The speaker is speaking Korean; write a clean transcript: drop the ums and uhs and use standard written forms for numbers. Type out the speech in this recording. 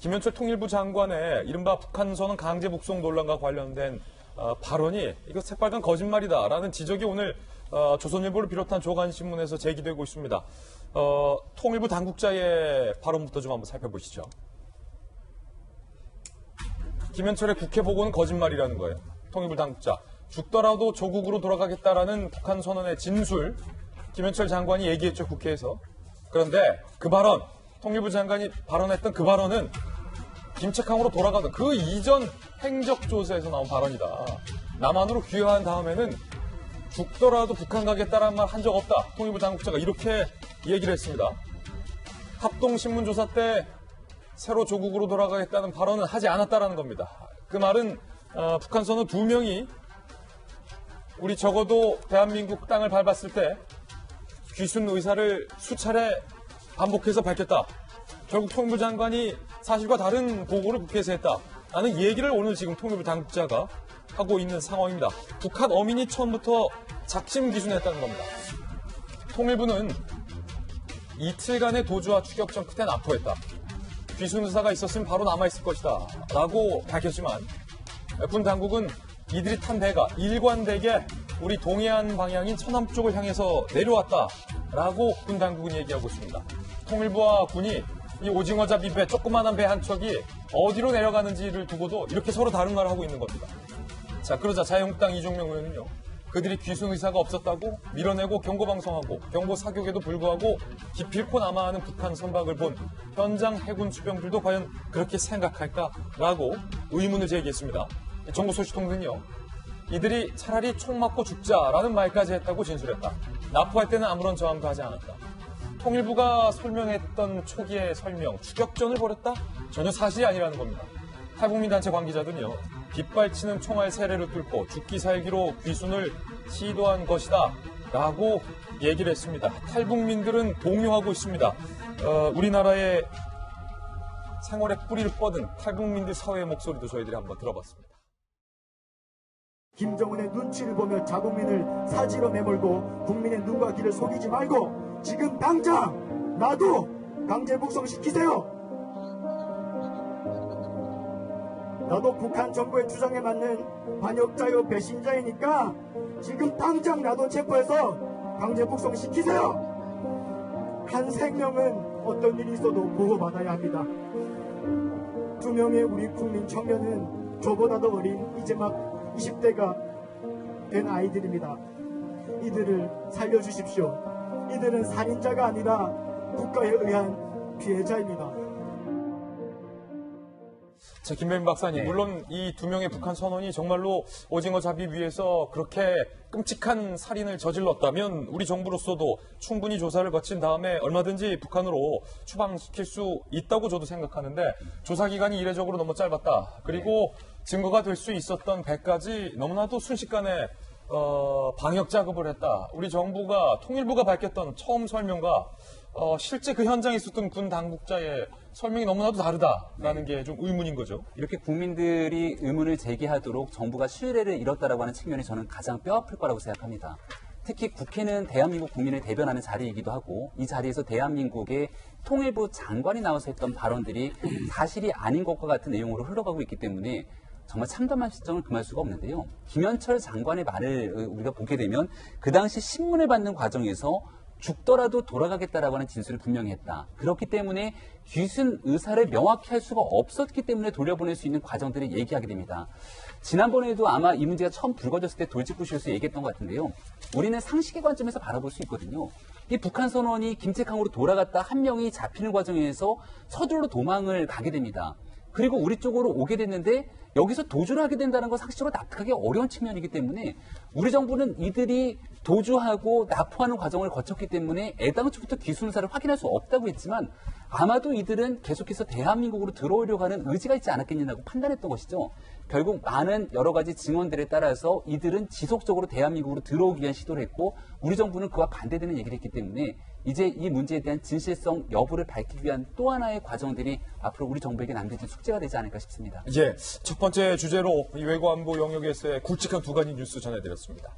김현철 통일부 장관의 이른바 북한선언 강제 북송 논란과 관련된 발언이 이거 새빨간 거짓말이다라는 지적이 오늘 조선일보를 비롯한 조간신문에서 제기되고 있습니다. 통일부 당국자의 발언부터 좀 한번 살펴보시죠. 김현철의 국회 보고는 거짓말이라는 거예요. 통일부 당국자. 죽더라도 조국으로 돌아가겠다라는 북한 선언의 진술, 김현철 장관이 얘기했죠, 국회에서. 그런데 그 발언, 통일부 장관이 발언했던 그 발언은 김책항으로 돌아가던 그 이전 행적조사에서 나온 발언이다. 남한으로 귀화한 다음에는 죽더라도 북한 가겠다라는 말 한 적 없다. 통일부 당국자가 이렇게 얘기를 했습니다. 합동신문 조사 때 새로 조국으로 돌아가겠다는 발언은 하지 않았다라는 겁니다. 그 말은 북한 선원 2명이 우리 적어도 대한민국 땅을 밟았을 때 귀순 의사를 수차례 반복해서 밝혔다. 결국 통일부 장관이 사실과 다른 보고를 국회에서 했다라는 얘기를 오늘 지금 통일부 당국자가 하고 있는 상황입니다. 북한 어민이 처음부터 작심 귀순했다는 겁니다. 통일부는 이틀간의 도주와 추격전 끝에 납포했다. 귀순 의사가 있었으면 바로 남아있을 것이다 라고 밝혔지만 군 당국은 이들이 탄 배가 일관되게 우리 동해안 방향인 서남 쪽을 향해서 내려왔다라고 군 당국은 얘기하고 있습니다. 통일부와 군이 이 오징어잡이 배, 조그마한 배 한 척이 어디로 내려가는지를 두고도 이렇게 서로 다른 말을 하고 있는 겁니다. 자, 그러자 자유한국당 이종명 의원은요. 그들이 귀순 의사가 없었다고 밀어내고 경고방송하고 경고 사격에도 불구하고 기필코 남아하는 북한 선박을 본 현장 해군 수병들도 과연 그렇게 생각할까라고 의문을 제기했습니다. 정보소식통은요. 이들이 차라리 총 맞고 죽자라는 말까지 했다고 진술했다. 납포할 때는 아무런 저항도 하지 않았다. 통일부가 설명했던 초기의 설명, 추격전을 벌였다? 전혀 사실이 아니라는 겁니다. 탈북민단체 관계자들은요. 빗발치는 총알 세례를 뚫고 죽기 살기로 귀순을 시도한 것이다 라고 얘기를 했습니다. 탈북민들은 동요하고 있습니다. 우리나라의 생활의 뿌리를 뻗은 탈북민들 사회의 목소리도 저희들이 한번 들어봤습니다. 김정은의 눈치를 보며 자국민을 사지로 내몰고 국민의 눈과 귀를 속이지 말고 지금 당장 나도 강제 북송시키세요. 나도 북한 정부의 주장에 맞는 반역자요 배신자이니까 지금 당장 나도 체포해서 강제 북송시키세요. 한 생명은 어떤 일이 있어도 보호받아야 합니다. 2명의 우리 국민 청년은 저보다도 어린 이제 막 20대가 된 아이들입니다. 이들을 살려주십시오. 이들은 살인자가 아니라 국가에 의한 피해자입니다. 자, 김배민 박사님, 물론 이 2명의 북한 선원이 정말로 오징어 잡이 위에서 그렇게 끔찍한 살인을 저질렀다면 우리 정부로서도 충분히 조사를 거친 다음에 얼마든지 북한으로 추방시킬 수 있다고 저도 생각하는데 조사 기간이 이례적으로 너무 짧았다. 그리고 증거가 될 수 있었던 배까지 너무나도 순식간에 방역 작업을 했다. 우리 정부가 통일부가 밝혔던 처음 설명과 실제 그 현장에 있었던 군 당국자의 설명이 너무나도 다르다라는 게 좀 의문인 거죠. 이렇게 국민들이 의문을 제기하도록 정부가 신뢰를 잃었다라고 하는 측면이 저는 가장 뼈아플 거라고 생각합니다. 특히 국회는 대한민국 국민을 대변하는 자리이기도 하고 이 자리에서 대한민국의 통일부 장관이 나와서 했던 발언들이 사실이 아닌 것과 같은 내용으로 흘러가고 있기 때문에 정말 참담한 시점을 금할 수가 없는데요. 김현철 장관의 말을 우리가 보게 되면 그 당시 신문을 받는 과정에서 죽더라도 돌아가겠다라고 하는 진술을 분명히 했다. 그렇기 때문에 귀순 의사를 명확히 할 수가 없었기 때문에 돌려보낼 수 있는 과정들을 얘기하게 됩니다. 지난번에도 아마 이 문제가 처음 불거졌을 때 돌직구실에서 얘기했던 것 같은데요. 우리는 상식의 관점에서 바라볼 수 있거든요. 이 북한 선원이 김책항으로 돌아갔다 한 명이 잡히는 과정에서 서둘러 도망을 가게 됩니다. 그리고 우리 쪽으로 오게 됐는데 여기서 도주를 하게 된다는 건 상식적으로 납득하기 어려운 측면이기 때문에 우리 정부는 이들이 도주하고 납포하는 과정을 거쳤기 때문에 애당초부터 귀순사를 확인할 수 없다고 했지만 아마도 이들은 계속해서 대한민국으로 들어오려고 하는 의지가 있지 않았겠냐고 판단했던 것이죠. 결국 많은 여러 가지 증언들에 따라서 이들은 지속적으로 대한민국으로 들어오기 위한 시도를 했고 우리 정부는 그와 반대되는 얘기를 했기 때문에 이제 이 문제에 대한 진실성 여부를 밝히기 위한 또 하나의 과정들이 앞으로 우리 정부에게 남겨진 숙제가 되지 않을까 싶습니다. 첫 번째 주제로 이 외교안보 영역에서의 굵직한 두 가지 뉴스 전해드렸습니다.